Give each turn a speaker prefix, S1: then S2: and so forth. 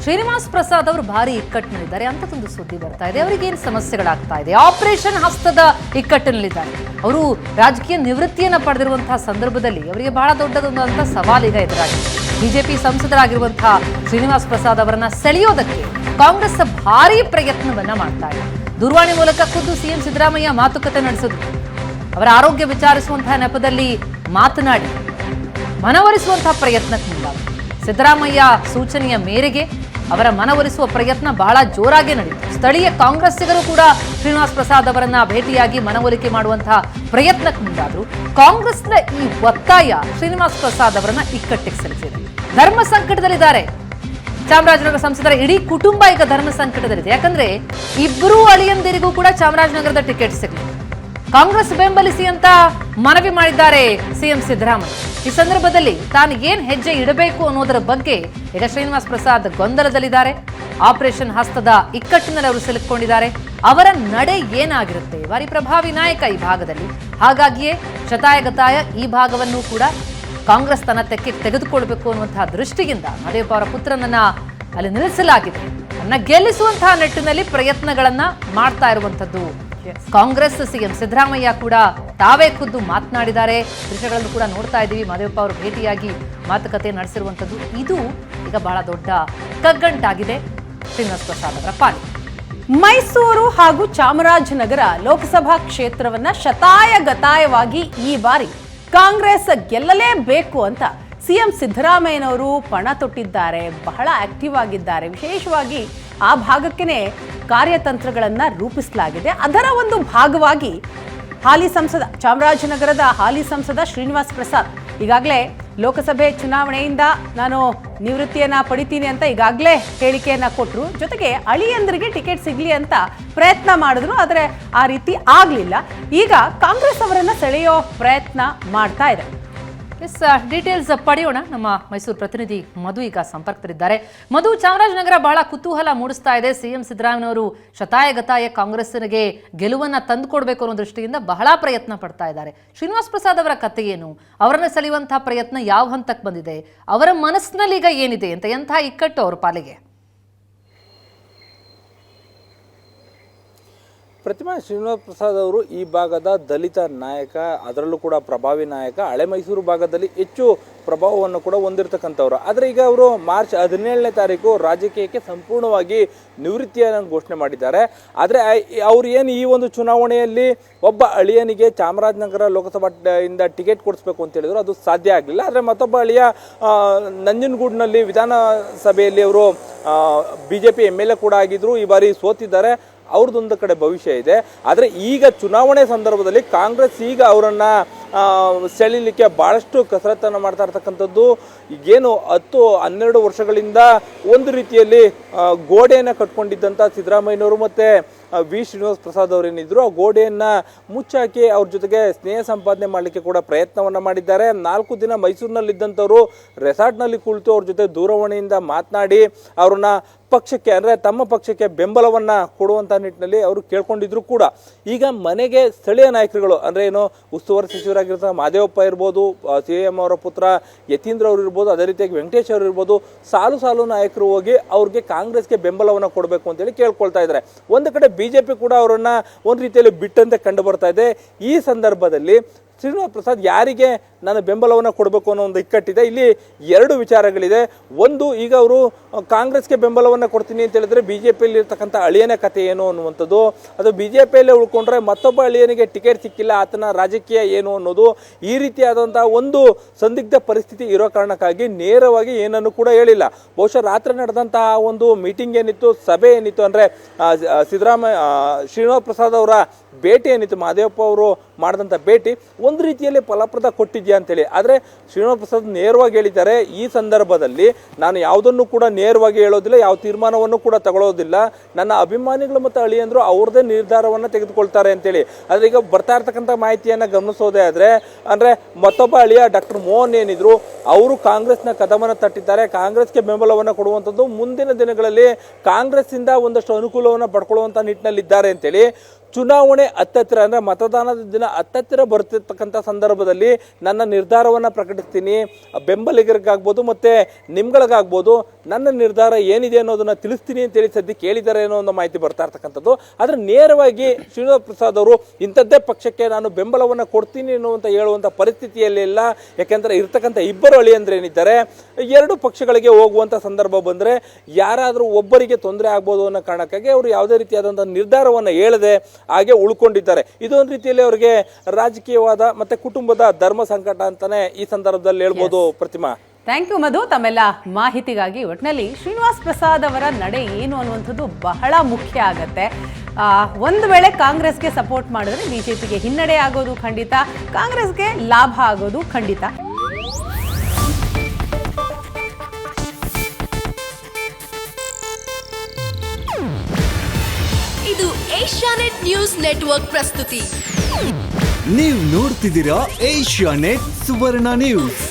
S1: ಶ್ರೀನಿವಾಸ್ ಪ್ರಸಾದ್ ಅವರು ಭಾರಿ ಇಕ್ಕಟ್ಟಿನಲ್ಲಿದ್ದಾರೆ ಅಂತದೊಂದು ಸುದ್ದಿ ಬರ್ತಾ ಇದೆ. ಅವರಿಗೆ ಏನು ಸಮಸ್ಯೆಗಳಾಗ್ತಾ ಇದೆ? ಆಪರೇಷನ್ ಹಸ್ತದ ಇಕ್ಕಟ್ಟಿನಲ್ಲಿದ್ದಾರೆ. ಅವರು ರಾಜಕೀಯ ನಿವೃತ್ತಿಯನ್ನ ಪಡೆದಿರುವಂತಹ ಸಂದರ್ಭದಲ್ಲಿ ಅವರಿಗೆ ಬಹಳ ದೊಡ್ಡದೊಂದಂತ ಸವಾಲೀಗ ಎದುರಾಗಿದೆ. ಬಿಜೆಪಿ ಸಂಸದರಾಗಿರುವಂತಹ ಶ್ರೀನಿವಾಸ್ ಪ್ರಸಾದ್ ಅವರನ್ನ ಸೆಳೆಯೋದಕ್ಕೆ ಕಾಂಗ್ರೆಸ್ ಭಾರಿ ಪ್ರಯತ್ನವನ್ನ ಮಾಡ್ತಾ ಇದೆ. ದೂರವಾಣಿ ಮೂಲಕ ಖುದ್ದು ಸಿಎಂ ಸಿದ್ದರಾಮಯ್ಯ ಮಾತುಕತೆ ನಡೆಸಿದ್ರು. ಅವರ ಆರೋಗ್ಯ ವಿಚಾರಿಸುವಂತಹ ನೆಪದಲ್ಲಿ ಮಾತನಾಡಿ ಮನವೊಲಿಸುವಂತಹ ಪ್ರಯತ್ನಕ್ಕೆ ಮುಂದಾದರು. ಸಿದ್ದರಾಮಯ್ಯ ಸೂಚನೆಯ ಮೇರೆಗೆ ಅವರ ಮನವೊಲಿಸುವ ಪ್ರಯತ್ನ ಬಹಳ ಜೋರಾಗಿ ನಡೆಯಿತು. ಸ್ಥಳೀಯ ಕಾಂಗ್ರೆಸ್ಸಿಗರು ಕೂಡ ಶ್ರೀನಿವಾಸ್ ಪ್ರಸಾದ್ ಅವರನ್ನ ಭೇಟಿಯಾಗಿ ಮನವೊಲಿಕೆ ಮಾಡುವಂತಹ ಪ್ರಯತ್ನಕ್ಕೆ ಮುಂದಾದ್ರು. ಕಾಂಗ್ರೆಸ್ನ ಈ ಒತ್ತಾಯ ಶ್ರೀನಿವಾಸ್ ಪ್ರಸಾದ್ ಅವರನ್ನ ಇಕ್ಕಟ್ಟಿಗೆ ಸಿಲುಕಿಸಿದೆ. ಧರ್ಮ ಸಂಕಟದಲ್ಲಿದ್ದಾರೆ. ಚಾಮರಾಜನಗರ ಸಂಸದರ ಇಡೀ ಕುಟುಂಬ ಈಗ ಧರ್ಮ ಸಂಕಟದಲ್ಲಿದೆ. ಯಾಕಂದ್ರೆ ಇಬ್ಬರೂ ಅಳಿಯಂದಿರಿಗೂ ಕೂಡ ಚಾಮರಾಜನಗರದ ಟಿಕೆಟ್ ಸಿಗಲಿದೆ. ಕಾಂಗ್ರೆಸ್ ಬೆಂಬಲಿಸಿ ಅಂತ ಮನವಿ ಮಾಡಿದ್ದಾರೆ ಸಿಎಂ ಸಿದ್ದರಾಮಯ್ಯ. ಈ ಸಂದರ್ಭದಲ್ಲಿ ತಾನು ಏನ್ ಹೆಜ್ಜೆ ಇಡಬೇಕು ಅನ್ನೋದರ ಬಗ್ಗೆ ಈಗ ಶ್ರೀನಿವಾಸ್ ಪ್ರಸಾದ್ ಗೊಂದಲದಲ್ಲಿದ್ದಾರೆ. ಆಪರೇಷನ್ ಹಸ್ತದ ಇಕ್ಕಟ್ಟಿನಲ್ಲಿ ಅವರು ಸಿಲುಕೊಂಡಿದ್ದಾರೆ. ಅವರ ನಡೆ ಏನಾಗಿರುತ್ತೆ? ಭಾರಿ ಪ್ರಭಾವಿ ನಾಯಕ ಈ ಭಾಗದಲ್ಲಿ. ಹಾಗಾಗಿಯೇ ಶತಾಯಗತಾಯ ಈ ಭಾಗವನ್ನು ಕೂಡ ಕಾಂಗ್ರೆಸ್ ತನ್ನ ತೆಗೆದುಕೊಳ್ಬೇಕು ಅನ್ನುವಂತಹ ದೃಷ್ಟಿಯಿಂದ ಮಹದೇವಪ್ಪ ಅವರ ಪುತ್ರನನ್ನ ಅಲ್ಲಿ ನಿಲ್ಲಿಸಲಾಗಿದೆ. ಅನ್ನ ಗೆಲ್ಲಿಸುವಂತಹ ನಿಟ್ಟಿನಲ್ಲಿ ಪ್ರಯತ್ನಗಳನ್ನ ಮಾಡ್ತಾ ಇರುವಂತದ್ದು ಕಾಂಗ್ರೆಸ್. ಸಿಎಂ ಸಿದ್ದರಾಮಯ್ಯ ಕೂಡ ತಾವೇ ಖುದ್ದು ಮಾತನಾಡಿದ್ದಾರೆ. ದೃಶ್ಯಗಳನ್ನು ಕೂಡ ನೋಡ್ತಾ ಇದ್ದೀವಿ. ಮಹದೇವಪ್ಪ ಅವರು ಭೇಟಿಯಾಗಿ ಮಾತುಕತೆ ನಡೆಸಿರುವಂತದ್ದು ಇದು ಈಗ ಬಹಳ ದೊಡ್ಡ ಕಗ್ಗಂಟಾಗಿದೆ ಶ್ರೀನಿವಾಸ್ ಪ್ರಸಾದ್ ಅವರ ಪಾಲಿಗೆ.
S2: ಮೈಸೂರು ಹಾಗೂ ಚಾಮರಾಜನಗರ ಲೋಕಸಭಾ ಕ್ಷೇತ್ರವನ್ನ ಶತಾಯಗತಾಯವಾಗಿ ಈ ಬಾರಿ ಕಾಂಗ್ರೆಸ್ ಗೆಲ್ಲಲೇಬೇಕು ಅಂತ ಸಿಎಂ ಸಿದ್ದರಾಮಯ್ಯನವರು ಪಣ ತೊಟ್ಟಿದ್ದಾರೆ. ಬಹಳ ಆಕ್ಟಿವ್ ಆಗಿದ್ದಾರೆ. ವಿಶೇಷವಾಗಿ ಆ ಭಾಗಕ್ಕೆ ಕಾರ್ಯತಂತ್ರಗಳನ್ನು ರೂಪಿಸಲಾಗಿದೆ. ಅದರ ಒಂದು ಭಾಗವಾಗಿ ಹಾಲಿ ಸಂಸದ ಚಾಮರಾಜನಗರದ ಹಾಲಿ ಸಂಸದ ಶ್ರೀನಿವಾಸ್ ಪ್ರಸಾದ್ ಈಗಾಗಲೇ ಲೋಕಸಭೆ ಚುನಾವಣೆಯಿಂದ ನಾನು ನಿವೃತ್ತಿಯನ್ನ ಪಡಿತೀನಿ ಅಂತ ಈಗಾಗಲೇ ಹೇಳಿಕೆಯನ್ನ ಕೊಟ್ಟರು. ಜೊತೆಗೆ ಅಳಿಯಂದ್ರಿಗೆ ಟಿಕೆಟ್ ಸಿಗ್ಲಿ ಅಂತ ಪ್ರಯತ್ನ ಮಾಡಿದ್ರು. ಆದರೆ ಆ ರೀತಿ ಆಗಲಿಲ್ಲ. ಈಗ ಕಾಂಗ್ರೆಸ್ ಅವರನ್ನ ಸೆಳೆಯೋ ಪ್ರಯತ್ನ ಮಾಡ್ತಾ ಇದೆ.
S1: ಡೀಟೇಲ್ಸ್ ಪಡೆಯೋಣ. ನಮ್ಮ ಮೈಸೂರು ಪ್ರತಿನಿಧಿ ಮಧು ಈಗ ಸಂಪರ್ಕದಲ್ಲಿದ್ದಾರೆ. ಮಧು, ಚಾಮರಾಜನಗರ ಬಹಳ ಕುತೂಹಲ ಮೂಡಿಸ್ತಾ ಇದೆ. ಸಿಎಂ ಸಿದ್ದರಾಮಯ್ಯನವರು ಶತಾಯಗತಾಯ ಕಾಂಗ್ರೆಸ್ಸಿಗೆ ಗೆಲುವನ್ನ ತಂದುಕೊಡ್ಬೇಕು ಅನ್ನೋ ದೃಷ್ಟಿಯಿಂದ ಬಹಳ ಪ್ರಯತ್ನ ಪಡ್ತಾ ಇದ್ದಾರೆ. ಶ್ರೀನಿವಾಸ್ ಪ್ರಸಾದ್ ಅವರ ಕಥೆ ಏನು? ಅವರನ್ನ ಸೆಳೆಯುವಂತಹ ಪ್ರಯತ್ನ ಯಾವ ಹಂತಕ್ಕೆ ಬಂದಿದೆ? ಅವರ ಮನಸ್ಸಿನಲ್ಲಿ ಈಗ ಏನಿದೆ ಅಂತ? ಎಂಥ ಇಕ್ಕಟ್ಟು ಅವ್ರ ಪಾಲಿಗೆ?
S3: ಪ್ರತಿಮಾ, ಶ್ರೀನಿವಾಸ್ ಪ್ರಸಾದ್ ಅವರು ಈ ಭಾಗದ ದಲಿತ ನಾಯಕ, ಅದರಲ್ಲೂ ಕೂಡ ಪ್ರಭಾವಿ ನಾಯಕ. ಹಳೆ ಮೈಸೂರು ಭಾಗದಲ್ಲಿ ಹೆಚ್ಚು ಪ್ರಭಾವವನ್ನು ಕೂಡ ಹೊಂದಿರತಕ್ಕಂಥವ್ರು. ಆದರೆ ಈಗ ಅವರು ಮಾರ್ಚ್ 17ನೇ ತಾರೀಕು ರಾಜಕೀಯಕ್ಕೆ ಸಂಪೂರ್ಣವಾಗಿ ನಿವೃತ್ತಿಯನ್ನು ಘೋಷಣೆ ಮಾಡಿದ್ದಾರೆ. ಆದರೆ ಅವ್ರು ಏನು ಈ ಒಂದು ಚುನಾವಣೆಯಲ್ಲಿ ಒಬ್ಬ ಅಳಿಯನಿಗೆ ಚಾಮರಾಜನಗರ ಲೋಕಸಭೆಯಿಂದ ಟಿಕೆಟ್ ಕೊಡಿಸ್ಬೇಕು ಅಂತ ಹೇಳಿದ್ರು, ಅದು ಸಾಧ್ಯ ಆಗಲಿಲ್ಲ. ಆದರೆ ಮತ್ತೊಬ್ಬ ಅಳಿಯ ನಂಜನಗೂಡಿನಲ್ಲಿ ವಿಧಾನಸಭೆಯಲ್ಲಿ ಅವರು BJP MLA ಕೂಡ ಆಗಿದ್ರು. ಈ ಬಾರಿ ಸೋತಿದ್ದಾರೆ. ಅವ್ರದ್ದೊಂದು ಕಡೆ ಭವಿಷ್ಯ ಇದೆ. ಆದರೆ ಈಗ ಚುನಾವಣೆ ಸಂದರ್ಭದಲ್ಲಿ ಕಾಂಗ್ರೆಸ್ ಈಗ ಅವರನ್ನು ಸೆಳೀಲಿಕ್ಕೆ ಭಾಳಷ್ಟು ಕಸರತ್ತನ್ನು ಮಾಡ್ತಾ ಇರ್ತಕ್ಕಂಥದ್ದು. ಈಗೇನು 10-12 ವರ್ಷಗಳಿಂದ ಒಂದು ರೀತಿಯಲ್ಲಿ ಗೋಡೆಯನ್ನು ಕಟ್ಕೊಂಡಿದ್ದಂಥ ಸಿದ್ದರಾಮಯ್ಯನವರು ಮತ್ತು ಶ್ರೀನಿವಾಸ್ ಪ್ರಸಾದ್ ಅವರೇನಿದ್ರು, ಆ ಗೋಡೆಯನ್ನು ಮುಚ್ಚಾಕಿ ಅವ್ರ ಜೊತೆಗೆ ಸ್ನೇಹ ಸಂಪಾದನೆ ಮಾಡಲಿಕ್ಕೆ ಕೂಡ ಪ್ರಯತ್ನವನ್ನು ಮಾಡಿದ್ದಾರೆ. 4 ದಿನ ಮೈಸೂರಿನಲ್ಲಿದ್ದಂಥವ್ರು ರೆಸಾರ್ಟ್ನಲ್ಲಿ ಕುಳಿತು ಅವ್ರ ಜೊತೆ ದೂರವಾಣಿಯಿಂದ ಮಾತನಾಡಿ ಅವ್ರನ್ನ ಪಕ್ಷಕ್ಕೆ, ಅಂದರೆ ತಮ್ಮ ಪಕ್ಷಕ್ಕೆ ಬೆಂಬಲವನ್ನು ಕೊಡುವಂಥ ನಿಟ್ಟಿನಲ್ಲಿ ಅವರು ಕೇಳ್ಕೊಂಡಿದ್ರು ಕೂಡ. ಈಗ ಮನೆಗೆ ಸ್ಥಳೀಯ ನಾಯಕರುಗಳು, ಅಂದರೆ ಏನು ಉಸ್ತುವಾರಿ ಸಚಿವರಾಗಿರ್ತಾರೆ ಮಹದೇವಪ್ಪ ಇರ್ಬೋದು, CM ಅವರ ಪುತ್ರ ಯತೀಂದ್ರ ಅವರು ಇರ್ಬೋದು, ಅದೇ ರೀತಿಯಾಗಿ ವೆಂಕಟೇಶ್ ಅವರು ಇರ್ಬೋದು, ಸಾಲು ನಾಯಕರು ಹೋಗಿ ಅವ್ರಿಗೆ ಕಾಂಗ್ರೆಸ್ಗೆ ಬೆಂಬಲವನ್ನು ಕೊಡಬೇಕು ಅಂತೇಳಿ ಕೇಳ್ಕೊಳ್ತಾ ಇದ್ದಾರೆ. ಒಂದು ಕಡೆ BJP ಕೂಡ ಅವರನ್ನು ಒಂದು ರೀತಿಯಲ್ಲಿ ಬಿಟ್ಟಂತೆ ಕಂಡು ಬರ್ತಾ ಇದೆ. ಈ ಸಂದರ್ಭದಲ್ಲಿ ಶ್ರೀನಿವಾಸ್ ಪ್ರಸಾದ್ ಯಾರಿಗೆ ನಾನು ಬೆಂಬಲವನ್ನು ಕೊಡಬೇಕು ಅನ್ನೋ ಒಂದು ಇಕ್ಕಟ್ಟಿದೆ. ಇಲ್ಲಿ 2 ವಿಚಾರಗಳಿದೆ. ಒಂದು, ಈಗ ಅವರು ಕಾಂಗ್ರೆಸ್ಗೆ ಬೆಂಬಲವನ್ನು ಕೊಡ್ತೀನಿ ಅಂತ ಹೇಳಿದ್ರೆ BJPಯಲ್ಲಿ ಇರ್ತಕ್ಕಂಥ ಅಳಿಯನ ಕಥೆ ಏನು ಅನ್ನುವಂಥದ್ದು, ಅದು BJPಯಲ್ಲೇ ಉಳ್ಕೊಂಡ್ರೆ ಮತ್ತೊಬ್ಬ ಅಳಿಯನಿಗೆ ಟಿಕೆಟ್ ಸಿಕ್ಕಿಲ್ಲ, ಆತನ ರಾಜಕೀಯ ಏನು ಅನ್ನೋದು, ಈ ರೀತಿಯಾದಂಥ ಒಂದು ಸಂದಿಗ್ಧ ಪರಿಸ್ಥಿತಿ ಇರೋ ಕಾರಣಕ್ಕಾಗಿ ನೇರವಾಗಿ ಏನನ್ನು ಕೂಡ ಹೇಳಿಲ್ಲ. ಬಹುಶಃ ರಾತ್ರಿ ನಡೆದಂತಹ ಒಂದು ಮೀಟಿಂಗ್ ಏನಿತ್ತು, ಸಭೆ ಏನಿತ್ತು, ಅಂದರೆ ಶ್ರೀನಿವಾಸ್ ಪ್ರಸಾದ್ ಅವರ ಭೇಟಿ ಏನಿತ್ತು, ಮಹದೇವಪ್ಪ ಅವರು ಮಾಡಿದಂಥ ಭೇಟಿ ಒಂದು ರೀತಿಯಲ್ಲಿ ಫಲಪ್ರದ ಕೊಟ್ಟಿದ್ಯಾ ಅಂತೇಳಿ. ಆದರೆ ಶ್ರೀನಿವಾಸ್ ಪ್ರಸಾದ್ ನೇರವಾಗಿ ಹೇಳಿದ್ದಾರೆ, ಈ ಸಂದರ್ಭದಲ್ಲಿ ನಾನು ಯಾವುದನ್ನು ಕೂಡ ನೇರವಾಗಿ ಹೇಳೋದಿಲ್ಲ, ಯಾವ ತೀರ್ಮಾನವನ್ನು ಕೂಡ ತಗೊಳ್ಳೋದಿಲ್ಲ, ನನ್ನ ಅಭಿಮಾನಿಗಳು ಮತ್ತು ಅಳಿಯಂದ್ರು ಅವ್ರದ್ದೇ ನಿರ್ಧಾರವನ್ನು ತೆಗೆದುಕೊಳ್ತಾರೆ ಅಂತೇಳಿ. ಆದರೆ ಈಗ ಬರ್ತಾ ಇರ್ತಕ್ಕಂಥ ಮಾಹಿತಿಯನ್ನು ಗಮನಿಸೋದೇ ಆದರೆ, ಅಂದರೆ ಮತ್ತೊಬ್ಬ ಅಳಿಯ ಡಾಕ್ಟರ್ ಮೋಹನ್ ಏನಿದ್ರು, ಅವರು ಕಾಂಗ್ರೆಸ್ನ ಕದಮನ್ನು ತಟ್ಟಿದ್ದಾರೆ. ಕಾಂಗ್ರೆಸ್ಗೆ ಬೆಂಬಲವನ್ನು ಕೊಡುವಂಥದ್ದು, ಮುಂದಿನ ದಿನಗಳಲ್ಲಿ ಕಾಂಗ್ರೆಸ್ಸಿಂದ ಒಂದಷ್ಟು ಅನುಕೂಲವನ್ನು ಪಡ್ಕೊಳ್ಳುವಂಥ ನಿಟ್ಟಿನಲ್ಲಿದ್ದಾರೆ ಅಂತೇಳಿ. ಚುನಾವಣೆ ಚುನಾವಣೆ ಹತ್ತತ್ತಿರ ಅಂದರೆ ಮತದಾನದ ದಿನ ಹತ್ತತ್ತಿರ ಬರ್ತಿರ್ತಕ್ಕಂಥ ಸಂದರ್ಭದಲ್ಲಿ ನನ್ನ ನಿರ್ಧಾರವನ್ನು ಪ್ರಕಟಿಸ್ತೀನಿ, ಬೆಂಬಲಿಗರಿಗಾಗ್ಬೋದು ಮತ್ತು ನಿಮ್ಗಳಿಗಾಗ್ಬೋದು ನನ್ನ ನಿರ್ಧಾರ ಏನಿದೆ ಅನ್ನೋದನ್ನು ತಿಳಿಸ್ತೀನಿ ಅಂತೇಳಿ ಸದ್ಯಕ್ಕೆ ಹೇಳಿದ್ದಾರೆ ಅನ್ನೋ ಒಂದು ಮಾಹಿತಿ ಬರ್ತಾ ಇರ್ತಕ್ಕಂಥದ್ದು. ಆದರೆ ನೇರವಾಗಿ ಶ್ರೀನಿವಾಸ ಪ್ರಸಾದ್ ಅವರು ಇಂಥದ್ದೇ ಪಕ್ಷಕ್ಕೆ ನಾನು ಬೆಂಬಲವನ್ನು ಕೊಡ್ತೀನಿ ಅನ್ನುವಂಥ ಹೇಳುವಂಥ ಪರಿಸ್ಥಿತಿಯಲ್ಲಿ ಇಲ್ಲ. ಯಾಕೆಂದರೆ ಇರ್ತಕ್ಕಂಥ ಇಬ್ಬರು ಅಳಿಯಂದ್ರೆ ಏನಿದ್ದಾರೆ, ಎರಡು ಪಕ್ಷಗಳಿಗೆ ಹೋಗುವಂಥ ಸಂದರ್ಭ ಬಂದರೆ ಯಾರಾದರೂ ಒಬ್ಬರಿಗೆ ತೊಂದರೆ ಆಗ್ಬೋದು ಅನ್ನೋ ಕಾರಣಕ್ಕಾಗಿ ಅವರು ಯಾವುದೇ ರೀತಿಯಾದಂಥ ನಿರ್ಧಾರವನ್ನು ಹೇಳದೆ ಹಾಗೆ ಉಳ್ಕೊಂಡಿದ್ದಾರೆ. ಇದೊಂದು ರೀತಿಯಲ್ಲಿ ಅವರಿಗೆ ರಾಜಕೀಯವಾದ ಮತ್ತು ಕುಟುಂಬದ ಧರ್ಮ ಸಂಕಟ ಅಂತಾನೆ ಈ ಸಂದರ್ಭದಲ್ಲಿ ಹೇಳ್ಬೋದು. ಪ್ರತಿಮಾ,
S2: ಥ್ಯಾಂಕ್ ಯು ಮಧು, ತಮ್ಮೆಲ್ಲ ಮಾಹಿತಿಗಾಗಿ. ಒಟ್ಟಿನಲ್ಲಿ ಶ್ರೀನಿವಾಸ್ ಪ್ರಸಾದ್ ಅವರ ನಡೆ ಏನು ಅನ್ನುವಂಥದ್ದು ಬಹಳ ಮುಖ್ಯ ಆಗತ್ತೆ. ಒಂದು ವೇಳೆ ಕಾಂಗ್ರೆಸ್ಗೆ ಸಪೋರ್ಟ್ ಮಾಡಿದ್ರೆ ಬಿಜೆಪಿಗೆ ಹಿನ್ನಡೆ ಆಗೋದು ಖಂಡಿತ, ಕಾಂಗ್ರೆಸ್ಗೆ ಲಾಭ ಆಗೋದು ಖಂಡಿತ.
S4: ಇದು ಏಷ್ಯಾನೆಟ್ ನ್ಯೂಸ್ ನೆಟ್ವರ್ಕ್ ಪ್ರಸ್ತುತಿ.
S5: ನೀವು ನೋಡ್ತಿದ್ದೀರಾ ಏಷ್ಯಾನೆಟ್ ಸುವರ್ಣ ನ್ಯೂಸ್.